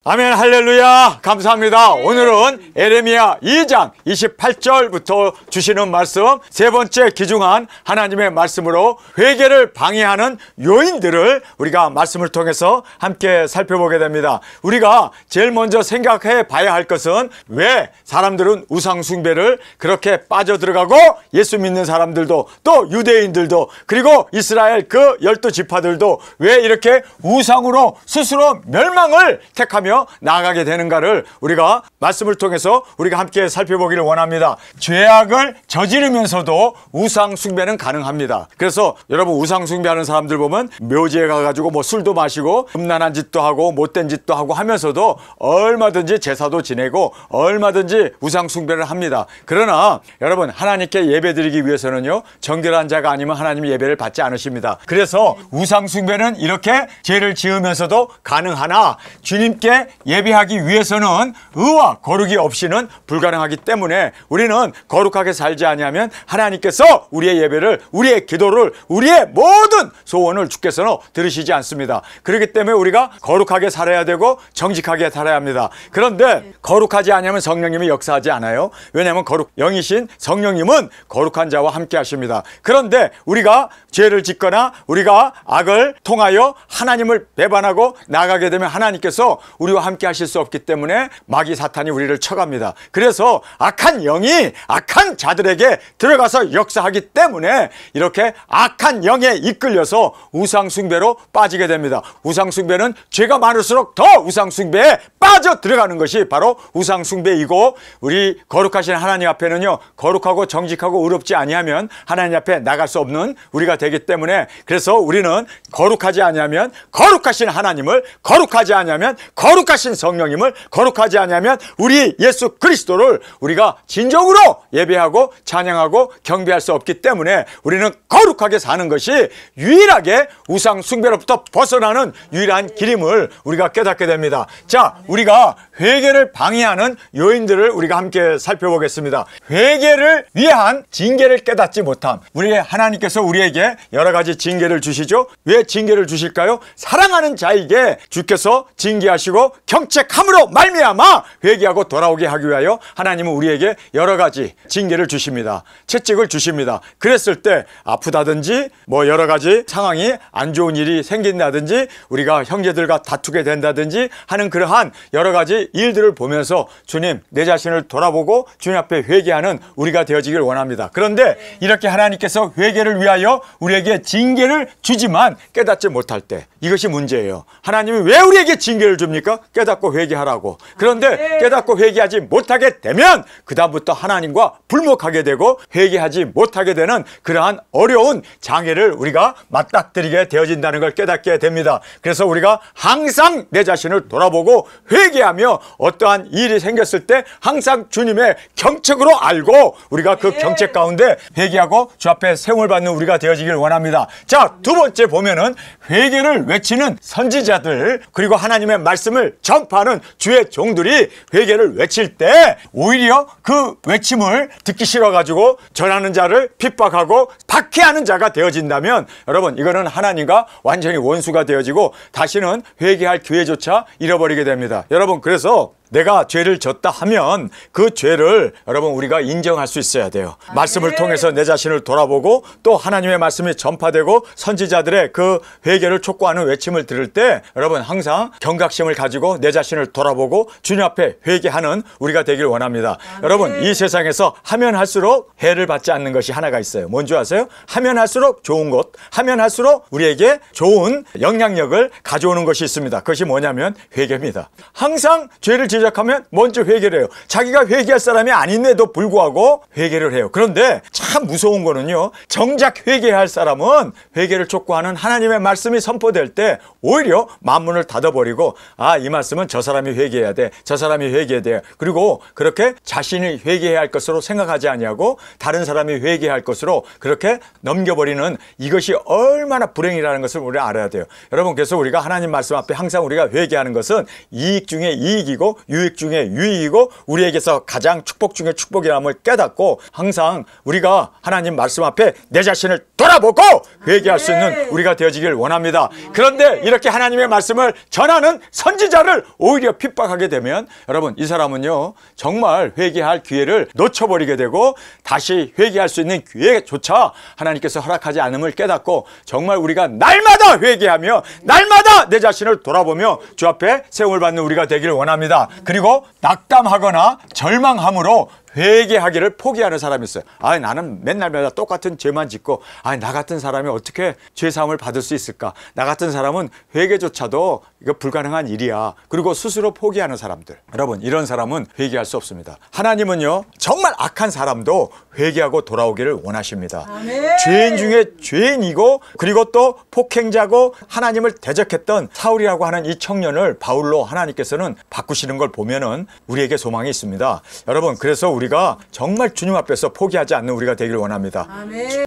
아멘. 할렐루야. 감사합니다. 오늘은 에레미야 2장 28절부터 주시는 말씀, 세 번째 귀중한 하나님의 말씀으로 회개를 방해하는 요인들을 우리가 말씀을 통해서 함께 살펴보게 됩니다. 우리가 제일 먼저 생각해 봐야 할 것은 왜 사람들은 우상 숭배를 그렇게 빠져들어가고, 예수 믿는 사람들도 또 유대인들도 그리고 이스라엘 그 12지파들도 왜 이렇게 우상으로 스스로 멸망을 택하며 나아가게 되는가를 우리가 말씀을 통해서 우리가 함께 살펴보기를 원합니다. 죄악을 저지르면서도 우상 숭배는 가능합니다. 그래서 여러분, 우상 숭배하는 사람들 보면 묘지에 가가지고 뭐 술도 마시고 음란한 짓도 하고 못된 짓도 하고 하면서도 얼마든지 제사도 지내고 얼마든지 우상 숭배를 합니다. 그러나 여러분, 하나님께 예배드리기 위해서는요, 정결한 자가 아니면 하나님 예배를 받지 않으십니다. 그래서 우상 숭배는 이렇게 죄를 지으면서도 가능하나 주님께 예배하기 위해서는 의와 거룩이 없이는 불가능하기 때문에 우리는 거룩하게 살지 아니하면 하나님께서 우리의 예배를, 우리의 기도를, 우리의 모든 소원을 주께서는 들으시지 않습니다. 그렇기 때문에 우리가 거룩하게 살아야 되고 정직하게 살아야 합니다. 그런데 거룩하지 아니하면 성령님이 역사하지 않아요. 왜냐하면 거룩 영이신 성령님은 거룩한 자와 함께 하십니다. 그런데 우리가 죄를 짓거나 우리가 악을 통하여 하나님을 배반하고 나가게 되면 하나님께서 우리와 함께 하실 수 없기 때문에 마귀 사탄이 우리를 쳐갑니다. 그래서 악한 영이 악한 자들에게 들어가서 역사하기 때문에 이렇게 악한 영에 이끌려서 우상숭배로 빠지게 됩니다. 우상숭배는 죄가 많을수록 더 우상숭배에 빠져 들어가는 것이 바로 우상숭배이고, 우리 거룩하신 하나님 앞에는요, 거룩하고 정직하고 의롭지 아니하면 하나님 앞에 나갈 수 없는 우리가 되기 때문에, 그래서 우리는 거룩하지 아니하면 거룩하신 하나님을, 거룩하지 아니하면 거룩하신 성령님을, 거룩하지 아니하면 우리 예수 그리스도를 우리가 진정으로 예배하고 찬양하고 경배할 수 없기 때문에 우리는 거룩하게 사는 것이 유일하게 우상 숭배로부터 벗어나는 유일한 길임을 우리가 깨닫게 됩니다. 자, 우리가 회개를 방해하는 요인들을 우리가 함께 살펴보겠습니다. 회개를 위한 징계를 깨닫지 못함. 우리 하나님께서 우리에게 여러 가지 징계를 주시죠. 왜 징계를 주실까요? 사랑하는 자에게 주께서 징계하시고 경책함으로 말미암아 회개하고 돌아오게 하기 위하여 하나님은 우리에게 여러 가지 징계를 주십니다. 채찍을 주십니다. 그랬을 때 아프다든지 뭐 여러 가지 상황이 안 좋은 일이 생긴다든지 우리가 형제들과 다투게 된다든지 하는 그러한 여러 가지 일들을 보면서 주님, 내 자신을 돌아보고 주님 앞에 회개하는 우리가 되어지길 원합니다. 그런데 이렇게 하나님께서 회개를 위하여 우리에게 징계를 주지만 깨닫지 못할 때, 이것이 문제예요. 하나님이 왜 우리에게 징계를 줍니까? 깨닫고 회개하라고. 그런데 깨닫고 회개하지 못하게 되면 그 다음부터 하나님과 불목하게 되고 회개하지 못하게 되는 그러한 어려운 장애를 우리가 맞닥뜨리게 되어진다는 걸 깨닫게 됩니다. 그래서 우리가 항상 내 자신을 돌아보고 회개하며 어떠한 일이 생겼을 때 항상 주님의 경책으로 알고 우리가 그 경책 가운데 회개하고 주 앞에 세움을 받는 우리가 되어지길 원합니다. 자, 두 번째 보면은 회개를 외치는 선지자들, 그리고 하나님의 말씀을 전파하는 주의 종들이 회개를 외칠 때 오히려 그 외침을 듣기 싫어가지고 전하는 자를 핍박하고 박해하는 자가 되어진다면 여러분, 이거는 하나님과 완전히 원수가 되어지고 다시는 회개할 기회조차 잃어버리게 됩니다. 여러분, 그래서 내가 죄를 졌다 하면 그 죄를 여러분 우리가 인정할 수 있어야 돼요. 말씀을 통해서 내 자신을 돌아보고 또 하나님의 말씀이 전파되고 선지자들의 그 회개를 촉구하는 외침을 들을 때 여러분 항상 경각심을 가지고 내 자신을 돌아보고 주님 앞에 회개하는 우리가 되길 원합니다. 여러분, 이 세상에서 하면 할수록 해를 받지 않는 것이 하나가 있어요. 뭔지 아세요? 하면 할수록 좋은 것, 하면 할수록 우리에게 좋은 영향력을 가져오는 것이 있습니다. 그것이 뭐냐면 회개입니다. 항상 죄를 시작하면 먼저 회개를 해요. 자기가 회개할 사람이 아닌데도 불구하고 회개를 해요. 그런데 참 무서운 거는요, 정작 회개할 사람은 회개를 촉구하는 하나님의 말씀이 선포될 때 오히려 만문을 닫아버리고, 아, 이 말씀은 저 사람이 회개해야 돼, 저 사람이 회개해야 돼, 그리고 그렇게 자신이 회개해야 할 것으로 생각하지 아니하고 다른 사람이 회개해야 할 것으로 그렇게 넘겨버리는, 이것이 얼마나 불행이라는 것을 우리가 알아야 돼요. 여러분, 그래서 우리가 하나님 말씀 앞에 항상 우리가 회개하는 것은 이익 중에 이익이고 유익 중에 유익이고 우리에게서 가장 축복 중에 축복이라는 깨닫고 항상 우리가 하나님 말씀 앞에 내 자신을 돌아보고 회개할 수 있는 우리가 되어지길 원합니다. 그런데 이렇게 하나님의 말씀을 전하는 선지자를 오히려 핍박하게 되면 여러분 이 사람은요 정말 회개할 기회를 놓쳐버리게 되고 다시 회개할 수 있는 기회조차 하나님께서 허락하지 않음을 깨닫고 정말 우리가 날마다 회개하며 날마다 내 자신을 돌아보며 주 앞에 세움을 받는 우리가 되기를 원합니다. 그리고 낙담하거나 절망함으로 회개하기를 포기하는 사람이 있어요. 나는 맨날마다 똑같은 죄만 짓고 나 같은 사람이 어떻게 죄사함을 받을 수 있을까? 나 같은 사람은 회개조차도 이거 불가능한 일이야. 그리고 스스로 포기하는 사람들, 여러분 이런 사람은 회개할 수 없습니다. 하나님은요 정말 악한 사람도 회개하고 돌아오기를 원하십니다. 아멘. 죄인 중에 죄인이고 그리고 또 폭행자고 하나님을 대적했던 사울이라고 하는 이 청년을 바울로 하나님께서는 바꾸시는 걸 보면은 우리에게 소망이 있습니다. 여러분 그래서 우리가 정말 주님 앞에서 포기하지 않는 우리가 되기를 원합니다.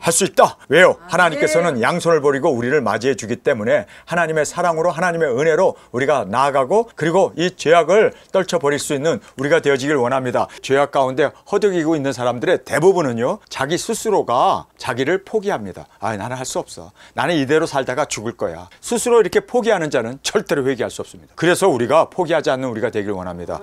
할 수 있다. 왜요? 하나님께서는 양손을 버리고 우리를 맞이해 주기 때문에 하나님의 사랑으로 하나님의 은혜로 우리가 나아가고 그리고 이 죄악을 떨쳐버릴 수 있는 우리가 되어지길 원합니다. 죄악 가운데 허덕이고 있는 사람들의 대부분은요 자기 스스로가 자기를 포기합니다. 나는 할 수 없어. 나는 이대로 살다가 죽을 거야. 스스로 이렇게 포기하는 자는 절대로 회개할 수 없습니다. 그래서 우리가 포기하지 않는 우리가 되기를 원합니다.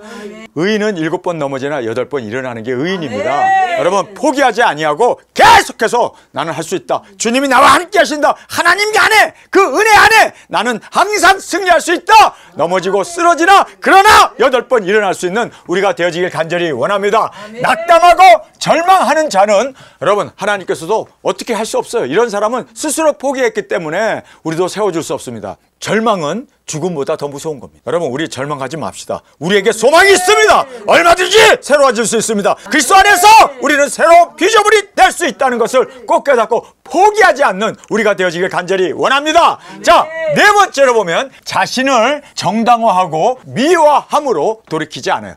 의인은 7번 넘어지나 8번 일어나는 게 의인입니다. 여러분 포기하지 아니하고 계속해서 나는 할 수 있다. 주님이 나와 함께 하신다. 하나님 안에 그 은혜 안에 나는 항상 승리할 수 있다. 넘어지고 쓰러지나 그러나 8번 일어날 수 있는 우리가 되어지길 간절히 원합니다. 낙담하고 절망하는 자는 여러분 하나님께서도 어떻게 할 수 없어요. 이런 사람은 스스로 포기했기 때문에 우리도 세워줄 수 없습니다. 절망은 죽음보다 더 무서운 겁니다. 여러분 우리 절망하지 맙시다. 우리에게 소망이 있습니다. 얼마든지 새로워질 수 있습니다. 그리스도 안에서 우리는 새로운 피조물이 될 수 있다는 것을 꼭 깨닫고 포기하지 않는 우리가 되어지길 간절히 원합니다. 자, 네 번째로 보면 자신을 정당화하고 미화함으로 돌이키지 않아요.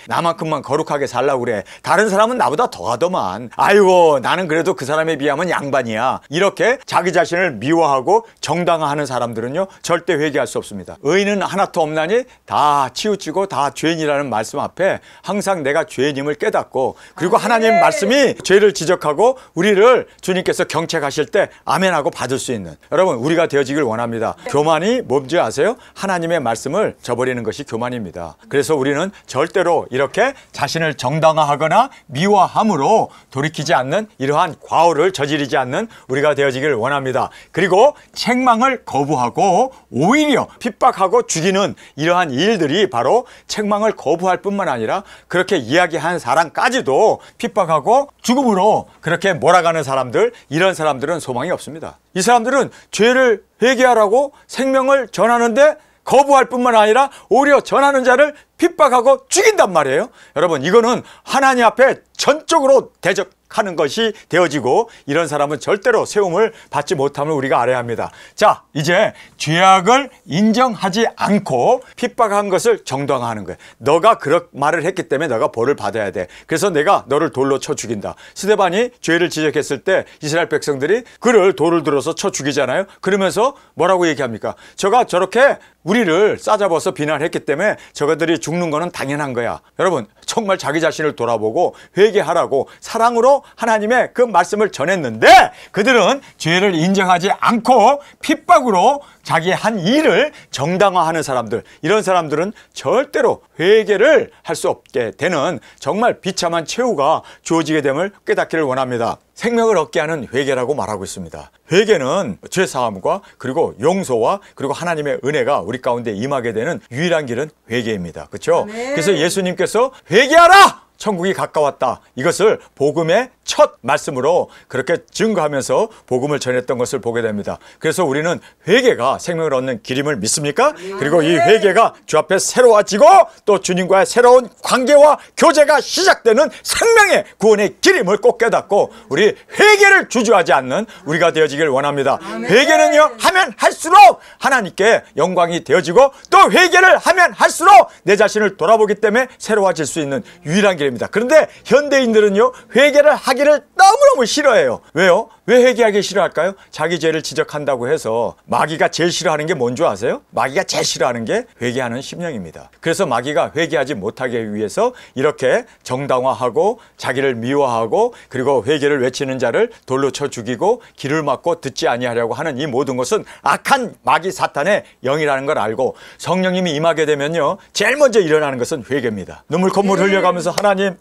나만큼만 거룩하게 살라고 그래. 다른 사람은 나보다 더하더만. 아이고 나는 그래도 그 사람에 비하면 양반이야. 이렇게 자기 자신을 미화하고 정당화하는 사람들은요 절대 회개할 수 없습니다. 의인은 하나도 없나니 다 치우치고 다 죄인이라는 말씀 앞에 항상 내가 죄인임을 깨닫고 그리고 하나님 말씀이 죄를 지적하고 우리를 주님께서 경책하실 때 아멘하고 받을 수 있는 여러분 우리가 되어지길 원합니다. 교만이 뭔지 아세요? 하나님의 말씀을 저버리는 것이 교만입니다. 그래서 우리는 절대로 이렇게 자신을 정당화하거나 미화함으로 돌이키지 않는 이러한 과오를 저지르지 않는 우리가 되어지길 원합니다. 그리고 책망을 거부하고 오히려 핍박하고 죽이는 이러한 일들이 바로 책망을 거부할 뿐만 아니라 그렇게 이야기한 사람까지도 핍박하고 죽음으로 그렇게 몰아가는 사람들, 이런 사람들은 소망이 없습니다. 이 사람들은 죄를 회개하라고 생명을 전하는데 거부할 뿐만 아니라 오히려 전하는 자를 핍박하고 죽인단 말이에요. 여러분 이거는 하나님 앞에 전적으로 대적하는 것이 되어지고 이런 사람은 절대로 세움을 받지 못함을 우리가 알아야 합니다. 자, 이제 죄악을 인정하지 않고 핍박한 것을 정당화하는 거예요. 너가 그런 말을 했기 때문에 너가 벌을 받아야 돼. 그래서 내가 너를 돌로 쳐 죽인다. 스데반이 죄를 지적했을 때 이스라엘 백성들이 그를 돌을 들어서 쳐 죽이잖아요. 그러면서 뭐라고 얘기합니까? 저가 저렇게 우리를 싸잡아서 비난했기 때문에 저것들이 죽는 거는 당연한 거야. 여러분 정말 자기 자신을 돌아보고 회개하라고 사랑으로 하나님의 그 말씀을 전했는데 그들은 죄를 인정하지 않고 핍박으로 자기의 한 일을 정당화하는 사람들, 이런 사람들은 절대로 회개를 할 수 없게 되는 정말 비참한 최후가 주어지게 됨을 깨닫기를 원합니다. 생명을 얻게 하는 회개라고 말하고 있습니다. 회개는 죄사함과 그리고 용서와 그리고 하나님의 은혜가 우리 가운데 임하게 되는 유일한 길은 회개입니다. 그렇죠? 그래서 예수님께서 회개하라! 천국이 가까웠다. 이것을 복음의 첫 말씀으로 그렇게 증거하면서 복음을 전했던 것을 보게 됩니다. 그래서 우리는 회개가 생명을 얻는 길임을 믿습니까? 그리고 이 회개가 주 앞에 새로워지고 또 주님과의 새로운 관계와 교제가 시작되는 생명의 구원의 길임을 꼭 깨닫고 우리 회개를 주저하지 않는 우리가 되어지길 원합니다. 회개는요 하면 할수록 하나님께 영광이 되어지고 또 회개를 하면 할수록 내 자신을 돌아보기 때문에 새로워질 수 있는 유일한 길입니다. 그런데 현대인들은요 회개를 하기를 너무너무 싫어해요. 왜요? 왜 회개하기 싫어할까요? 자기 죄를 지적한다고 해서 마귀가 제일 싫어하는 게 뭔 줄 아세요? 마귀가 제일 싫어하는 게 회개하는 심령입니다. 그래서 마귀가 회개하지 못하게 위해서 이렇게 정당화하고 자기를 미워하고 그리고 회개를 외치는 자를 돌로 쳐 죽이고 귀를 막고 듣지 아니하려고 하는 이 모든 것은 악한 마귀 사탄의 영이라는 걸 알고 성령님이 임하게 되면요, 제일 먼저 일어나는 것은 회개입니다. 눈물 콧물 흘려가면서 하나님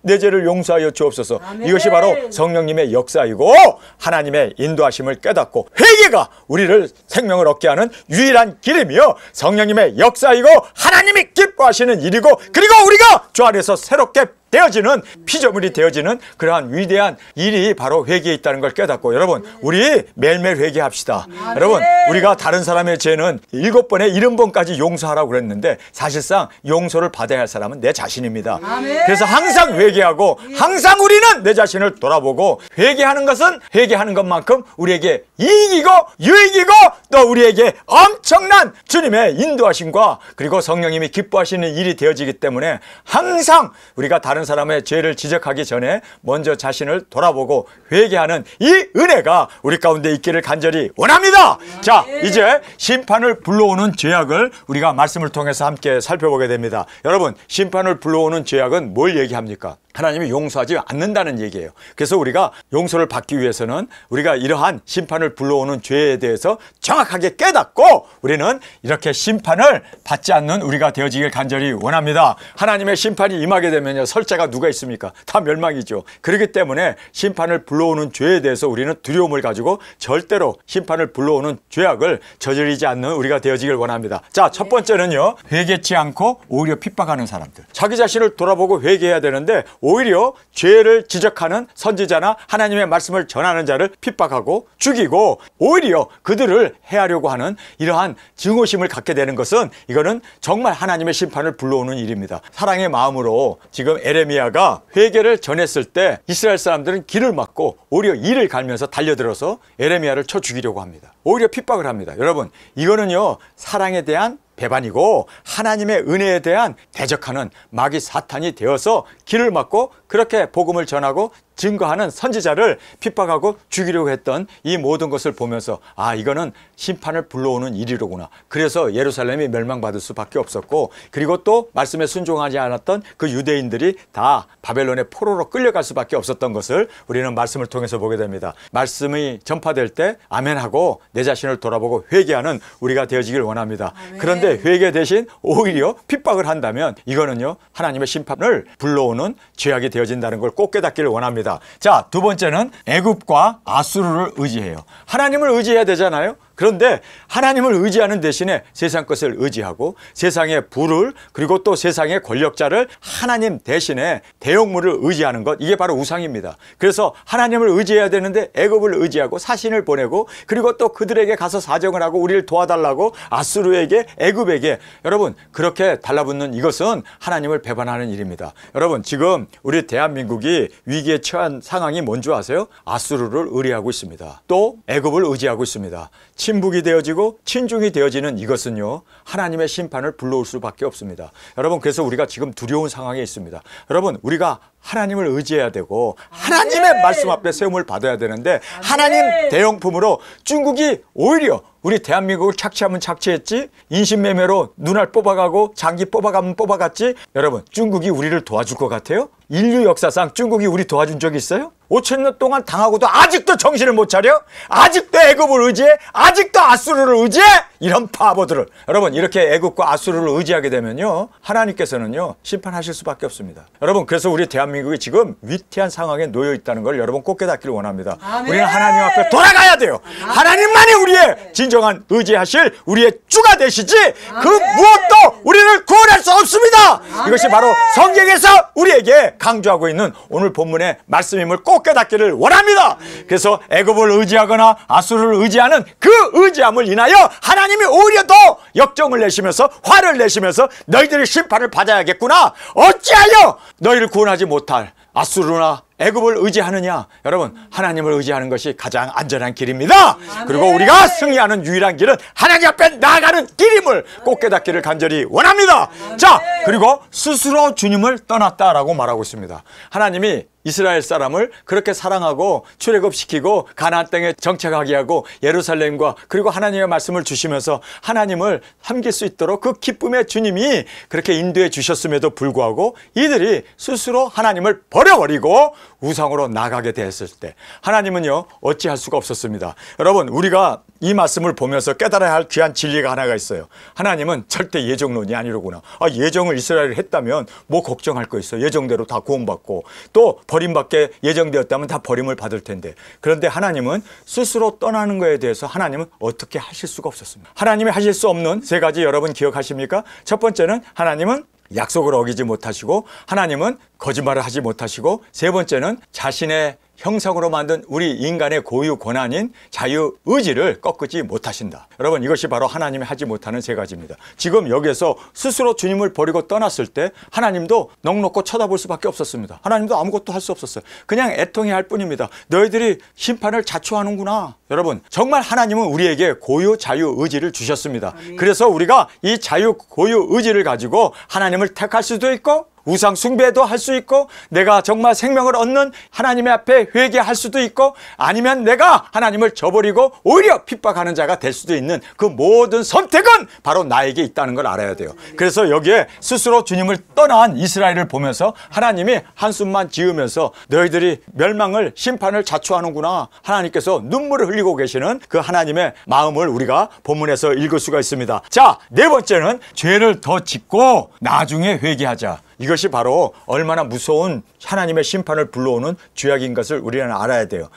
내 죄를 용서하여 주옵소서. 이것이 바로 성령님의 역사이고 하나님의 인도하심을 깨닫고 회개가 우리를 생명을 얻게 하는 유일한 길이며 성령님의 역사이고 하나님이 기뻐하시는 일이고 그리고 우리가 주 안에서 새롭게 되어지는 피조물이 되어지는 그러한 위대한 일이 바로 회개에 있다는 걸 깨닫고 여러분 우리 매일매일 회개합시다. 여러분 우리가 다른 사람의 죄는 7번에 70번까지 용서하라고 그랬는데 사실상 용서를 받아야 할 사람은 내 자신입니다. 그래서 항상 회개하고 항상 우리는 내 자신을 돌아보고 회개하는 것은 회개하는 것만큼 우리에게 이익이고 유익이고 또 우리에게 엄청난 주님의 인도하심과 그리고 성령님이 기뻐하시는 일이 되어지기 때문에 항상 우리가 다른 사람의 죄를 지적하기 전에 먼저 자신을 돌아보고 회개하는 이 은혜가 우리 가운데 있기를 간절히 원합니다. 자, 이제 심판을 불러오는 죄악을 우리가 말씀을 통해서 함께 살펴보게 됩니다. 여러분, 심판을 불러오는 죄악은 뭘 얘기합니까? 하나님이 용서하지 않는다는 얘기예요. 그래서 우리가 용서를 받기 위해서는 우리가 이러한 심판을 불러오는 죄에 대해서 정확하게 깨닫고 우리는 이렇게 심판을 받지 않는 우리가 되어지길 간절히 원합니다. 하나님의 심판이 임하게 되면요, 설자가 누가 있습니까? 다 멸망이죠. 그렇기 때문에 심판을 불러오는 죄에 대해서 우리는 두려움을 가지고 절대로 심판을 불러오는 죄악을 저지르지 않는 우리가 되어지길 원합니다. 자, 첫 번째는요, 회개치 않고 오히려 핍박하는 사람들. 자기 자신을 돌아보고 회개해야 되는데 오히려 죄를 지적하는 선지자나 하나님의 말씀을 전하는 자를 핍박하고 죽이고 오히려 그들을 해하려고 하는 이러한 증오심을 갖게 되는 것은 이거는 정말 하나님의 심판을 불러오는 일입니다. 사랑의 마음으로 지금 에레미야가 회개를 전했을 때 이스라엘 사람들은 길을 막고 오히려 이를 갈면서 달려들어서 에레미야를 쳐 죽이려고 합니다. 오히려 핍박을 합니다. 여러분, 이거는요, 사랑에 대한 배반이고 하나님의 은혜에 대한 대적하는 마귀 사탄이 되어서 길을 막고 그렇게 복음을 전하고 증거하는 선지자를 핍박하고 죽이려고 했던 이 모든 것을 보면서 아, 이거는 심판을 불러오는 일이로구나. 그래서 예루살렘이 멸망받을 수밖에 없었고 그리고 또 말씀에 순종하지 않았던 그 유대인들이 다 바벨론의 포로로 끌려갈 수밖에 없었던 것을 우리는 말씀을 통해서 보게 됩니다. 말씀이 전파될 때 아멘하고 내 자신을 돌아보고 회개하는 우리가 되어지길 원합니다. 그런데 회개 대신 오히려 핍박을 한다면 이거는요, 하나님의 심판을 불러오는 죄악이 되어진다는 걸 꼭 깨닫기를 원합니다. 자, 두 번째는 애굽과 아수르를 의지해요. 하나님을 의지해야 되잖아요. 그런데 하나님을 의지하는 대신에 세상 것을 의지하고 세상의 부를 그리고 또 세상의 권력자를 하나님 대신에 대형물을 의지하는 것, 이게 바로 우상입니다. 그래서 하나님을 의지해야 되는데 애굽을 의지하고 사신을 보내고 그리고 또 그들에게 가서 사정을 하고 우리를 도와달라고 아수르에게 애굽에게 여러분 그렇게 달라붙는 이것은 하나님을 배반하는 일입니다. 여러분, 지금 우리 대한민국이 위기에 처한 상황이 뭔지 아세요? 아수르를 의뢰하고 있습니다. 또 애굽을 의지하고 있습니다. 친북이 되어지고 친중이 되어지는 이것은요, 하나님의 심판을 불러올 수밖에 없습니다. 여러분, 그래서 우리가 지금 두려운 상황에 있습니다. 여러분, 우리가 하나님을 의지해야 되고 하나님의 말씀 앞에 세움을 받아야 되는데 하나님 대형품으로 중국이 오히려 우리 대한민국을 착취하면 착취했지, 인신매매로 눈알 뽑아가고 장기 뽑아가면 뽑아갔지. 여러분, 중국이 우리를 도와줄 것 같아요? 인류 역사상 중국이 우리 도와준 적이 있어요? 5,000년 동안 당하고도 아직도 정신을 못 차려? 아직도 애굽을 의지해? 아직도 아수르를 의지해? 이런 바보들을. 여러분, 이렇게 애굽과 아수르를 의지하게 되면요, 하나님께서는요, 심판하실 수밖에 없습니다. 여러분, 그래서 우리 대한민국이 지금 위태한 상황에 놓여 있다는 걸 여러분 꼭 깨닫기를 원합니다. 우리는 하나님 앞에 돌아가야 돼요. 하나님만이 우리의 진정한 의지하실 우리의 주가 되시지 그 무엇도 우리를 구원할 수 없습니다. 이것이 바로 성경에서 우리에게 강조하고 있는 오늘 본문의 말씀임을 꼭 깨닫기를 원합니다. 그래서 애굽을 의지하거나 아수르를 의지하는 그 의지함을 인하여 하나님이 오히려 더 역정을 내시면서 화를 내시면서 너희들이 심판을 받아야겠구나, 어찌하여 너희를 구원하지 못할 아수르나 애굽을 의지하느냐. 여러분, 하나님을 의지하는 것이 가장 안전한 길입니다. 그리고 우리가 승리하는 유일한 길은 하나님 앞에 나아가는 길임을 꼭 깨닫기를 간절히 원합니다. 자, 그리고 스스로 주님을 떠났다라고 말하고 있습니다. 하나님이 이스라엘 사람을 그렇게 사랑하고 출애굽시키고 가나안 땅에 정착하게 하고 예루살렘과 그리고 하나님의 말씀을 주시면서 하나님을 섬길 수 있도록 그 기쁨의 주님이 그렇게 인도해 주셨음에도 불구하고 이들이 스스로 하나님을 버려버리고 우상으로 나가게 되었을 때 하나님은요 어찌할 수가 없었습니다. 여러분, 우리가 이 말씀을 보면서 깨달아야 할 귀한 진리가 하나가 있어요. 하나님은 절대 예정론이 아니로구나. 예정을 이스라엘이 했다면 뭐 걱정할 거 있어요. 예정대로 다 구원받고 또 버림받게 예정되었다면 다 버림을 받을 텐데, 그런데 하나님은 스스로 떠나는 거에 대해서 하나님은 어떻게 하실 수가 없었습니다. 하나님이 하실 수 없는 세 가지 여러분 기억하십니까? 첫 번째는 하나님은 약속을 어기지 못하시고, 하나님은 거짓말을 하지 못하시고, 세 번째는 자신의 형상으로 만든 우리 인간의 고유 권한인 자유의지를 꺾지 못하신다. 여러분, 이것이 바로 하나님이 하지 못하는 세 가지입니다. 지금 여기에서 스스로 주님을 버리고 떠났을 때 하나님도 넋놓고 쳐다볼 수밖에 없었습니다. 하나님도 아무것도 할 수 없었어요. 그냥 애통해 할 뿐입니다. 너희들이 심판을 자초하는구나. 여러분, 정말 하나님은 우리에게 고유 자유의지를 주셨습니다. 그래서 우리가 이 자유 고유의지를 가지고 하나님을 택할 수도 있고 우상 숭배도 할 수 있고, 내가 정말 생명을 얻는 하나님의 앞에 회개할 수도 있고, 아니면 내가 하나님을 저버리고 오히려 핍박하는 자가 될 수도 있는 그 모든 선택은 바로 나에게 있다는 걸 알아야 돼요. 그래서 여기에 스스로 주님을 떠난 이스라엘을 보면서 하나님이 한숨만 지으면서 너희들이 멸망을 심판을 자초하는구나, 하나님께서 눈물을 흘리고 계시는 그 하나님의 마음을 우리가 본문에서 읽을 수가 있습니다. 자, 네 번째는 죄를 더 짓고 나중에 회개하자. 이것이 바로 얼마나 무서운 하나님의 심판을 불러오는 죄악인 것을 우리는 알아야 돼요.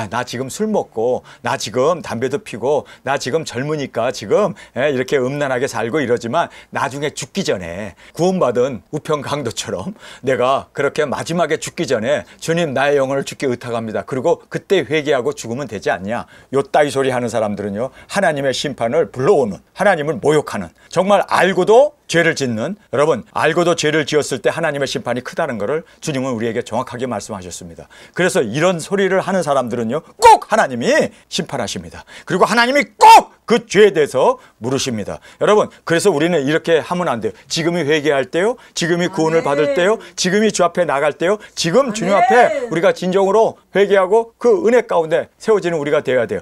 나 지금 술 먹고, 나 지금 담배도 피고, 나 지금 젊으니까 지금 이렇게 음란하게 살고 이러지만 나중에 죽기 전에 구원받은 우편 강도처럼 내가 그렇게 마지막에 죽기 전에 주님 나의 영혼을 주께 의탁합니다. 그리고 그때 회개하고 죽으면 되지 않냐. 요 따위 소리 하는 사람들은요, 하나님의 심판을 불러오는, 하나님을 모욕하는, 정말 알고도 죄를 짓는, 여러분, 알고도 죄를 지었을 때 하나님의 심판이 크다는 것을 주님은 우리에게 정확하게 말씀하셨습니다. 그래서 이런 소리를 하는 사람들은요, 꼭 하나님이 심판하십니다. 그리고 하나님이 꼭 그 죄에 대해서 물으십니다. 여러분, 그래서 우리는 이렇게 하면 안 돼요. 지금이 회개할 때요, 지금이 구원을 받을 때요, 지금이 주 앞에 나갈 때요, 지금 주님 앞에 우리가 진정으로 회개하고 그 은혜 가운데 세워지는 우리가 되어야 돼요.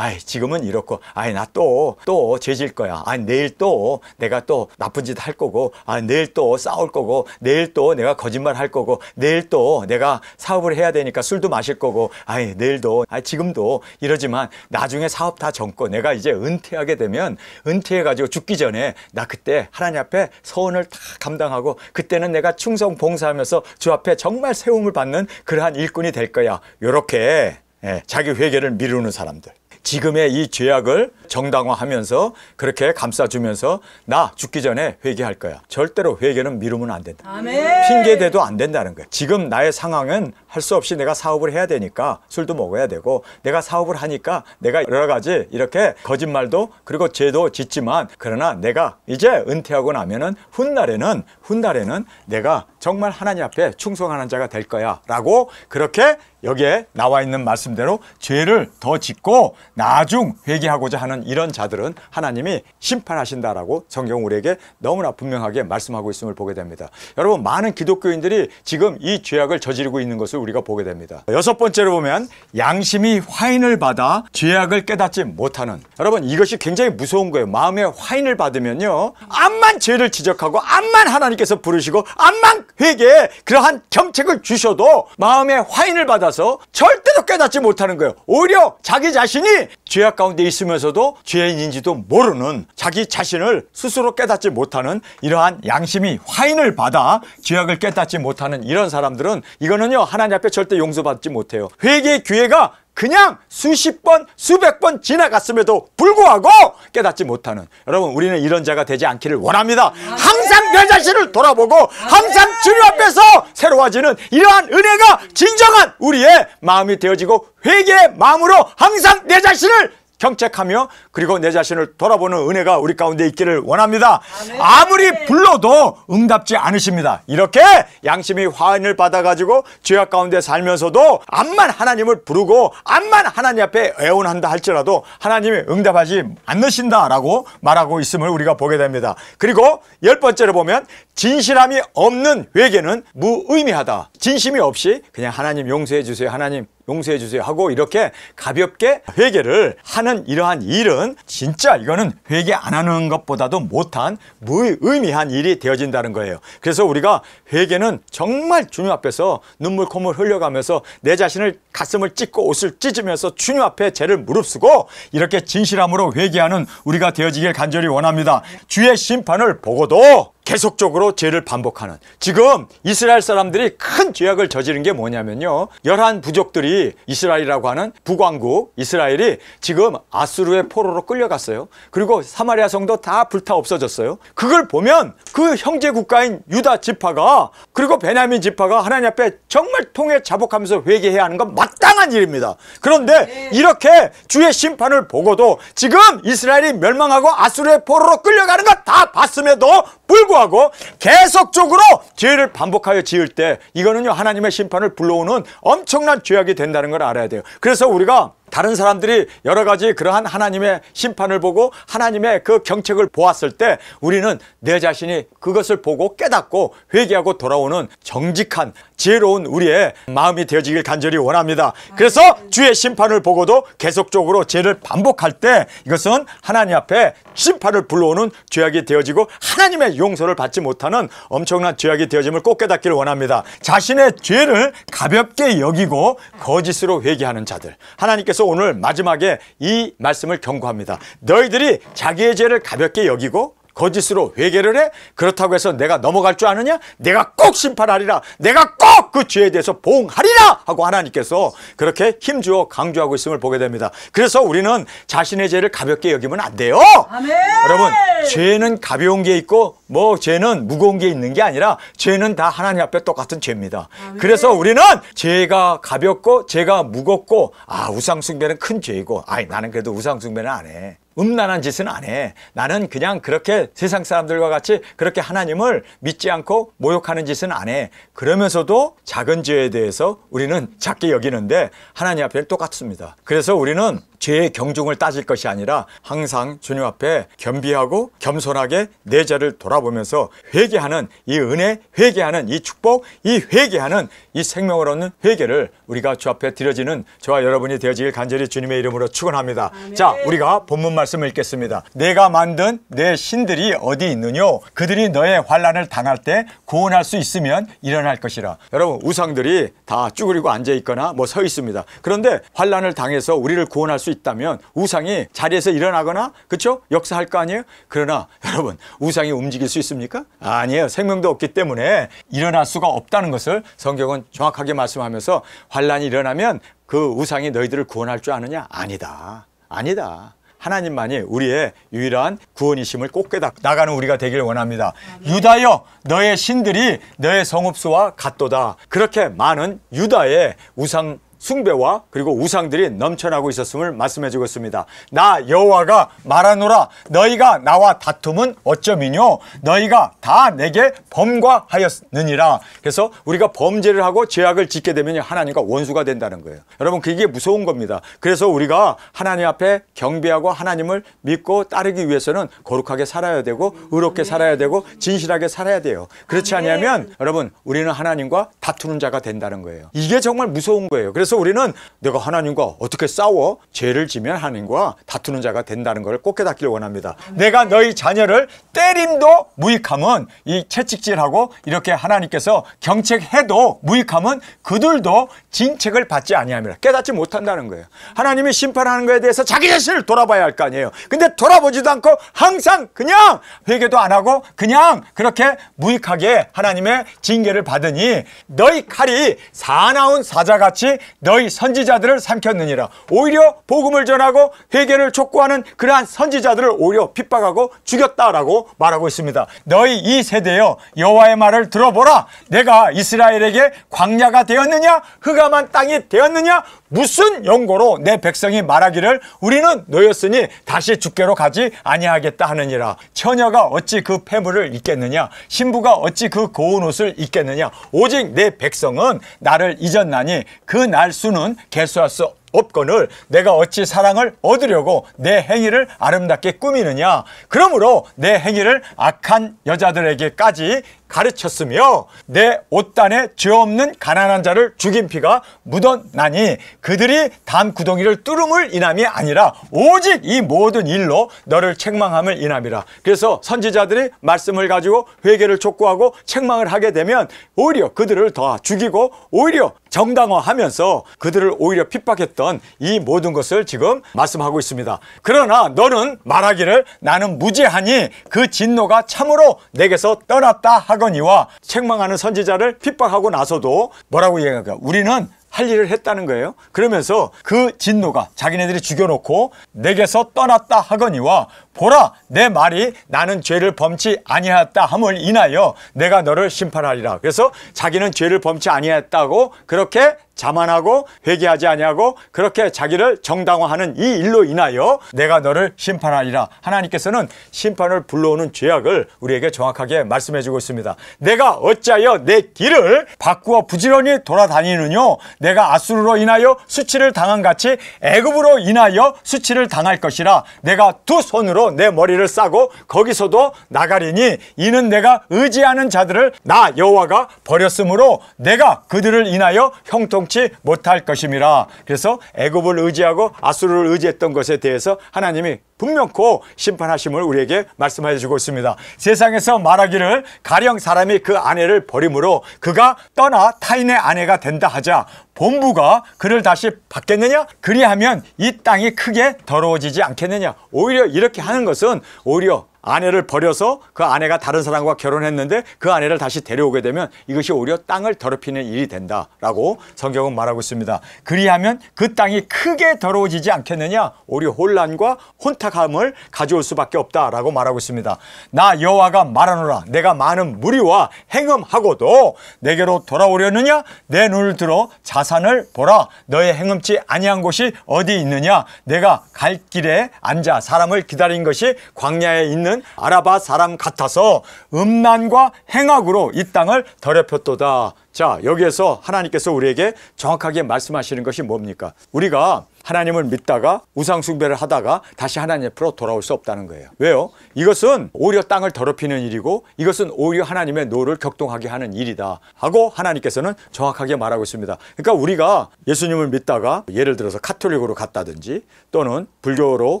지금은 이렇고, 나 또 죄질 거야. 내일 또 내가 또 나쁜 짓 할 거고, 내일 또 싸울 거고, 내일 또 내가 거짓말 할 거고, 내일 또 내가 사업을 해야 되니까 술도 마실 거고, 내일도, 지금도 이러지만 나중에 사업 다 접고 내가 이제 은퇴하게 되면, 은퇴해가지고 죽기 전에 나 그때 하나님 앞에 서원을 다 감당하고 그때는 내가 충성 봉사하면서 주 앞에 정말 세움을 받는 그러한 일꾼이 될 거야. 이렇게 자기 회개를 미루는 사람들, 지금의 이 죄악을 정당화하면서 그렇게 감싸주면서 나 죽기 전에 회개할 거야. 절대로 회개는 미루면 안 된다. 아멘. 핑계대도 안 된다는 거야. 지금 나의 상황은 할 수 없이 내가 사업을 해야 되니까 술도 먹어야 되고, 내가 사업을 하니까 내가 여러 가지 이렇게 거짓말도 그리고 죄도 짓지만, 그러나 내가 이제 은퇴하고 나면은 훗날에는 내가 정말 하나님 앞에 충성하는 자가 될 거야 라고, 그렇게 여기에 나와 있는 말씀대로 죄를 더 짓고 나중 회개하고자 하는 이런 자들은 하나님이 심판하신다라고 성경 우리에게 너무나 분명하게 말씀하고 있음을 보게 됩니다. 여러분, 많은 기독교인들이 지금 이 죄악을 저지르고 있는 것을 우리가 보게 됩니다. 여섯 번째로 보면 양심이 화인을 받아 죄악을 깨닫지 못하는, 여러분, 이것이 굉장히 무서운 거예요. 마음에 화인을 받으면요, 암만 죄를 지적하고 암만 하나님께서 부르시고 암만 회개에 그러한 경책을 주셔도 마음에 화인을 받아서 절대로 깨닫지 못하는 거예요. 오히려 자기 자신이 죄악 가운데 있으면서도 죄인인지도 모르는, 자기 자신을 스스로 깨닫지 못하는 이러한 양심이 화인을 받아 죄악을 깨닫지 못하는 이런 사람들은, 이거는요, 하나님 앞에 절대 용서받지 못해요. 회개의 기회가 그냥 수십 번, 수백 번 지나갔음에도 불구하고 깨닫지 못하는, 여러분, 우리는 이런 자가 되지 않기를 원합니다. 항상 내 자신을 돌아보고 항상 주님 앞에서 새로워지는 이러한 은혜가 진정한 우리의 마음이 되어지고, 회개의 마음으로 항상 내 자신을 경책하며 그리고 내 자신을 돌아보는 은혜가 우리 가운데 있기를 원합니다. 아무리 불러도 응답지 않으십니다. 이렇게 양심이 화인을 받아가지고 죄악 가운데 살면서도 암만 하나님을 부르고 암만 하나님 앞에 애원한다 할지라도 하나님이 응답하지 않으신다라고 말하고 있음을 우리가 보게 됩니다. 그리고 10번째로 보면 진실함이 없는 회개는 무의미하다. 진심이 없이 그냥 하나님 용서해 주세요, 하나님 용서해 주세요 하고 이렇게 가볍게 회개를 하는 이러한 일은 진짜 이거는 회개 안 하는 것보다도 못한 무의미한 일이 되어진다는 거예요. 그래서 우리가 회개는 정말 주님 앞에서 눈물 콧물 흘려가면서 내 자신을 가슴을 찢고 옷을 찢으면서 주님 앞에 죄를 무릅쓰고 이렇게 진실함으로 회개하는 우리가 되어지길 간절히 원합니다. 주의 심판을 보고도 계속적으로 죄를 반복하는, 지금 이스라엘 사람들이 큰 죄악을 저지른 게 뭐냐면요, 11 부족들이 이스라엘이라고 하는 북왕국 이스라엘이 지금 아수르의 포로로 끌려갔어요. 그리고 사마리아 성도 다 불타 없어졌어요. 그걸 보면 그 형제 국가인 유다 지파가 그리고 베냐민 지파가 하나님 앞에 정말 통해 자복하면서 회개해야 하는 건 마땅한 일입니다. 그런데 이렇게 주의 심판을 보고도 지금 이스라엘이 멸망하고 아수르의 포로로 끌려가는 거 다 봤음에도 불구하고 계속적으로 죄를 반복하여 지을 때 이거는요 하나님의 심판을 불러오는 엄청난 죄악이 된다는 걸 알아야 돼요. 그래서 우리가 다른 사람들이 여러 가지 그러한 하나님의 심판을 보고 하나님의 그 경책을 보았을 때 우리는 내 자신이 그것을 보고 깨닫고 회개하고 돌아오는 정직한 지혜로운 우리의 마음이 되어지길 간절히 원합니다. 그래서 주의 심판을 보고도 계속적으로 죄를 반복할 때 이것은 하나님 앞에 심판을 불러오는 죄악이 되어지고 하나님의 용서를 받지 못하는 엄청난 죄악이 되어짐을 꼭 깨닫기를 원합니다. 자신의 죄를 가볍게 여기고 거짓으로 회개하는 자들, 하나님께서 오늘 마지막에 이 말씀을 경고합니다. 너희들이 자기의 죄를 가볍게 여기고 거짓으로 회개를 해? 그렇다고 해서 내가 넘어갈 줄 아느냐? 내가 꼭 심판하리라. 내가 꼭 그 죄에 대해서 보응하리라 하고 하나님께서 그렇게 힘주어 강조하고 있음을 보게 됩니다. 그래서 우리는 자신의 죄를 가볍게 여기면 안 돼요. 아멘. 여러분, 죄는 가벼운 게 있고 뭐 죄는 무거운 게 있는 게 아니라 죄는 다 하나님 앞에 똑같은 죄입니다. 아멘. 그래서 우리는 죄가 가볍고 죄가 무겁고 우상 숭배는 큰 죄이고 나는 그래도 우상 숭배는 안 해. 음란한 짓은 안 해. 나는 그냥 그렇게 세상 사람들과 같이 그렇게 하나님을 믿지 않고 모욕하는 짓은 안 해. 그러면서도 작은 죄에 대해서 우리는 작게 여기는데 하나님 앞에는 똑같습니다. 그래서 우리는 죄의 경중을 따질 것이 아니라 항상 주님 앞에 겸비하고 겸손하게 내 죄를 돌아보면서 회개하는 이 은혜, 회개하는 이 축복, 이 회개하는 이 생명을 얻는 회개를 우리가 주 앞에 드려지는 저와 여러분이 되어지길 간절히 주님의 이름으로 축원합니다. 아멘. 자, 우리가 본문 말씀을 읽겠습니다. 내가 만든 내 신들이 어디 있느냐? 그들이 너의 환난을 당할 때 구원할 수 있으면 일어날 것이라. 여러분, 우상들이 다 쭈그리고 앉아 있거나 뭐 서 있습니다. 그런데 환난을 당해서 우리를 구원할 수 있다면 우상이 자리에서 일어나거나 그렇죠? 역사할 거 아니에요? 그러나 여러분, 우상이 움직일 수 있습니까? 아니에요. 생명도 없기 때문에 일어날 수가 없다는 것을 성경은 정확하게 말씀하면서 환난이 일어나면 그 우상이 너희들을 구원할 줄 아느냐? 아니다. 아니다. 하나님만이 우리의 유일한 구원이심을 꼭 깨닫고 나가는 우리가 되기를 원합니다. 유다여, 너의 신들이 너의 성읍수와 같도다. 그렇게 많은 유다의 우상 숭배와 그리고 우상들이 넘쳐나고 있었음을 말씀해 주고 있습니다. 나 여호와가 말하노라. 너희가 나와 다툼은 어쩌미뇨? 너희가 다 내게 범과하였느니라. 그래서 우리가 범죄를 하고 죄악을 짓게 되면 하나님과 원수가 된다는 거예요. 여러분, 그게 무서운 겁니다. 그래서 우리가 하나님 앞에 경배하고 하나님을 믿고 따르기 위해서는 거룩하게 살아야 되고 의롭게 살아야 되고 진실하게 살아야 돼요. 그렇지 않으면 여러분, 우리는 하나님과 다투는 자가 된다는 거예요. 이게 정말 무서운 거예요. 그래서 우리는 내가 하나님과 어떻게 싸워? 죄를 지면 하나님과 다투는 자가 된다는 걸 꼭 깨닫기를 원합니다. 내가 너희 자녀를 때림도 무익함은, 이 채찍질하고 이렇게 하나님께서 경책해도 무익함은 그들도 징책을 받지 아니함이라. 깨닫지 못한다는 거예요. 하나님이 심판하는 것에 대해서 자기 자신을 돌아봐야 할 거 아니에요. 근데 돌아보지도 않고 항상 그냥 회개도 안 하고 그냥 그렇게 무익하게 하나님의 징계를 받으니 너희 칼이 사나운 사자같이 너희 선지자들을 삼켰느니라. 오히려 복음을 전하고 회개를 촉구하는 그러한 선지자들을 오히려 핍박하고 죽였다라고 말하고 있습니다. 너희 이 세대여, 여호와의 말을 들어보라. 내가 이스라엘에게 광야가 되었느냐 흑암한 땅이 되었느냐? 무슨 연고로 내 백성이 말하기를 우리는 노였으니 다시 주께로 가지 아니하겠다 하느니라. 처녀가 어찌 그 폐물을 입겠느냐, 신부가 어찌 그 고운 옷을 입겠느냐. 오직 내 백성은 나를 잊었나니 그 날 수는 계수할 수 없거늘 내가 어찌 사랑을 얻으려고 내 행위를 아름답게 꾸미느냐. 그러므로 내 행위를 악한 여자들에게까지 가르쳤으며 내 옷단에 죄 없는 가난한 자를 죽인 피가 묻어나니 그들이 담 구덩이를 뚫음을 인함이 아니라 오직 이 모든 일로 너를 책망함을 인함이라. 그래서 선지자들이 말씀을 가지고 회개를 촉구하고 책망을 하게 되면 오히려 그들을 더 죽이고 오히려 정당화하면서 그들을 오히려 핍박했던 이 모든 것을 지금 말씀하고 있습니다. 그러나 너는 말하기를 나는 무죄하니 그 진노가 참으로 내게서 떠났다 하거니와. 책망하는 선지자를 핍박하고 나서도 뭐라고 얘기할까? 우리는 할 일을 했다는 거예요. 그러면서 그 진노가 자기네들이 죽여놓고 내게서 떠났다 하거니와 보라 내 말이 나는 죄를 범치 아니하였다 함을 인하여 내가 너를 심판하리라. 그래서 자기는 죄를 범치 아니하였다고 그렇게 자만하고 회개하지 아니하고 그렇게 자기를 정당화하는 이 일로 인하여 내가 너를 심판하리라. 하나님께서는 심판을 불러오는 죄악을 우리에게 정확하게 말씀해 주고 있습니다. 내가 어찌하여 내 길을 바꾸어 부지런히 돌아다니느냐. 내가 아수르로 인하여 수치를 당한 같이 애굽으로 인하여 수치를 당할 것이라. 내가 두 손으로 내 머리를 싸고 거기서도 나가리니 이는 내가 의지하는 자들을 나 여호와가 버렸으므로 내가 그들을 인하여 형통치 못할 것임이라. 그래서 애굽을 의지하고 아수르를 의지했던 것에 대해서 하나님이 분명코 심판하심을 우리에게 말씀해 주고 있습니다. 세상에서 말하기를 가령 사람이 그 아내를 버림으로 그가 떠나 타인의 아내가 된다 하자 본부가 그를 다시 받겠느냐? 그리하면 이 땅이 크게 더러워지지 않겠느냐? 오히려 이렇게 하는 것은 오히려 아내를 버려서 그 아내가 다른 사람과 결혼했는데 그 아내를 다시 데려오게 되면 이것이 오히려 땅을 더럽히는 일이 된다라고 성경은 말하고 있습니다. 그리하면 그 땅이 크게 더러워지지 않겠느냐? 오히려 혼란과 혼탁함을 가져올 수밖에 없다라고 말하고 있습니다. 나 여호와가 말하노라. 내가 많은 무리와 행음하고도 내게로 돌아오려느냐? 내 눈을 들어 자산을 보라. 너의 행음치 아니한 곳이 어디 있느냐? 내가 갈 길에 앉아 사람을 기다린 것이 광야에 있는 아라바 사람 같아서 음란과 행악으로 이 땅을 더럽혔도다. 자, 여기에서 하나님께서 우리에게 정확하게 말씀하시는 것이 뭡니까? 우리가 하나님을 믿다가 우상숭배를 하다가 다시 하나님 앞으로 돌아올 수 없다는 거예요. 왜요? 이것은 오히려 땅을 더럽히는 일이고 이것은 오히려 하나님의 노를 격동하게 하는 일이다 하고 하나님께서는 정확하게 말하고 있습니다. 그러니까 우리가 예수님을 믿다가 예를 들어서 카톨릭으로 갔다든지 또는 불교로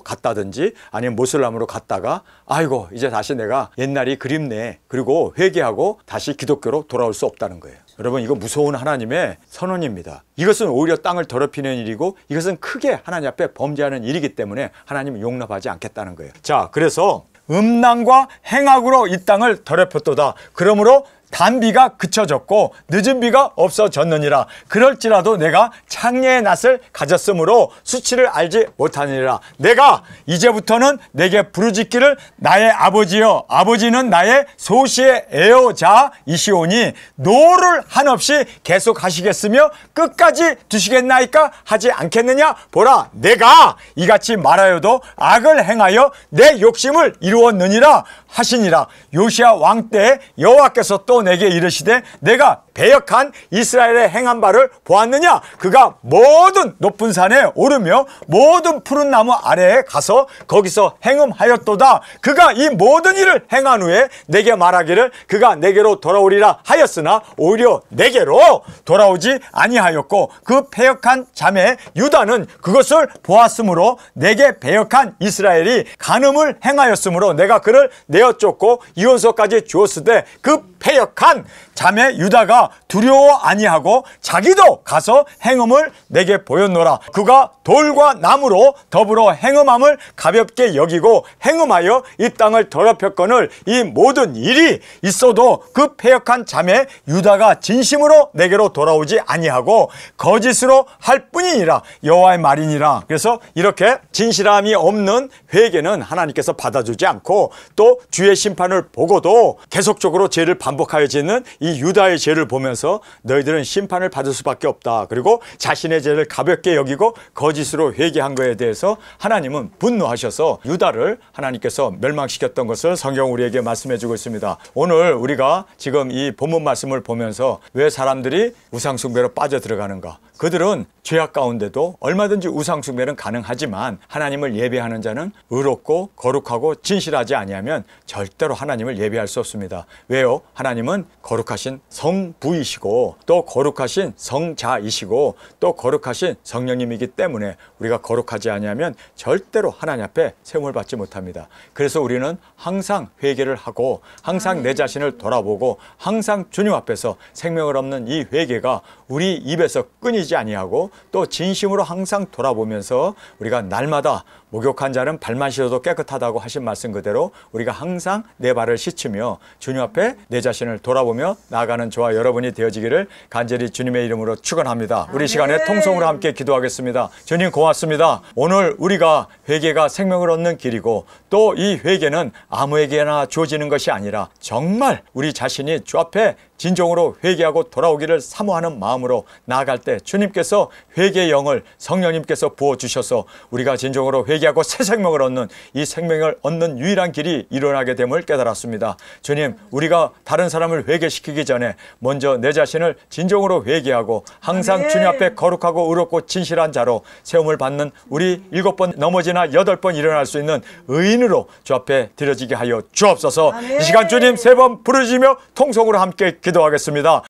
갔다든지 아니면 모슬람으로 갔다가 아이고 이제 다시 내가 옛날이 그립네 그리고 회개하고 다시 기독교로 돌아올 수 없다는 거예요. 여러분 이거 무서운 하나님의 선언입니다. 이것은 오히려 땅을 더럽히는 일이고 이것은 크게 하나님 앞에 범죄하는 일이기 때문에 하나님은 용납하지 않겠다는 거예요. 자, 그래서 음란과 행악으로 이 땅을 더럽혔도다. 그러므로 단비가 그쳐졌고 늦은 비가 없어졌느니라. 그럴지라도 내가 창녀의 낯을 가졌으므로 수치를 알지 못하느니라. 내가 이제부터는 내게 부르짖기를 나의 아버지여 아버지는 나의 소시의 애여자이시오니 노를 한없이 계속하시겠으며 끝까지 두시겠나이까 하지 않겠느냐. 보라 내가 이같이 말하여도 악을 행하여 내 욕심을 이루었느니라 하시니라. 요시야 왕 때 여호와께서 또 내게 이르시되 내가 배역한 이스라엘의 행한 바를 보았느냐. 그가 모든 높은 산에 오르며 모든 푸른 나무 아래에 가서 거기서 행음하였도다. 그가 이 모든 일을 행한 후에 내게 말하기를 그가 내게로 돌아오리라 하였으나 오히려 내게로 돌아오지 아니하였고 그 배역한 자매 유다는 그것을 보았으므로 내게 배역한 이스라엘이 간음을 행하였으므로 내가 그를 내어 쫓고 이혼서까지 주었으되 그 패역한 자매 유다가 두려워 아니하고 자기도 가서 행음을 내게 보였노라. 그가 돌과 나무로 더불어 행음함을 가볍게 여기고 행음하여 이 땅을 더럽혔거늘 이 모든 일이 있어도 그 패역한 자매 유다가 진심으로 내게로 돌아오지 아니하고 거짓으로 할 뿐이니라. 여호와의 말이니라. 그래서 이렇게 진실함이 없는 회개는 하나님께서 받아주지 않고 또 주의 심판을 보고도 계속적으로 죄를 반복하여 짓는 이 유다의 죄를 보면서 너희들은 심판을 받을 수밖에 없다. 그리고 자신의 죄를 가볍게 여기고 거짓으로 회개한 거에 대해서 하나님은 분노하셔서 유다를 하나님께서 멸망시켰던 것을 성경 우리에게 말씀해 주고 있습니다. 오늘 우리가 지금 이 본문 말씀을 보면서 왜 사람들이 우상숭배로 빠져들어가는가? 그들은 죄악 가운데도 얼마든지 우상숭배는 가능하지만 하나님을 예배하는 자는 의롭고 거룩하고 진실하지 아니하면 절대로 하나님을 예배할 수 없습니다. 왜요? 하나님은 거룩하신 성부이시고 또 거룩하신 성자이시고 또 거룩하신 성령님이기 때문에 우리가 거룩하지 아니하면 절대로 하나님 앞에 세움을 받지 못합니다. 그래서 우리는 항상 회개를 하고 항상 내 자신을 돌아보고 항상 주님 앞에서 생명을 얻는 이 회개가 우리 입에서 끊이지 아니하고 또 진심으로 항상 돌아보면서 우리가 날마다 목욕한 자는 발만 씻어도 깨끗하다고 하신 말씀 그대로 우리가 항상 내 발을 씻으며 주님 앞에 내 자신을 돌아보며 나아가는 저와 여러분이 되어지기를 간절히 주님의 이름으로 축원합니다. 우리 시간에 통성으로 함께 기도하겠습니다. 주님 고맙습니다. 오늘 우리가 회개가 생명을 얻는 길이고 또 이 회개는 아무에게나 주어지는 것이 아니라 정말 우리 자신이 주 앞에 진정으로 회개하고 돌아오기를 사모하는 마음으로 나아갈 때 주님께서 회개의 영을 성령님께서 부어주셔서 우리가 진정으로 회개하고 새 생명을 얻는 이 생명을 얻는 유일한 길이 일어나게 됨을 깨달았습니다. 주님, 우리가 다른 사람을 회개시키기 전에 먼저 내 자신을 진정으로 회개하고 항상 주님 앞에 거룩하고 의롭고 진실한 자로 세움을 받는 우리 7번 넘어지나 8번 일어날 수 있는 의인으로 주 앞에 드려지게 하여 주옵소서. 이 시간 주님 3번 부르짖으며 통성으로 함께 기도하겠습니다.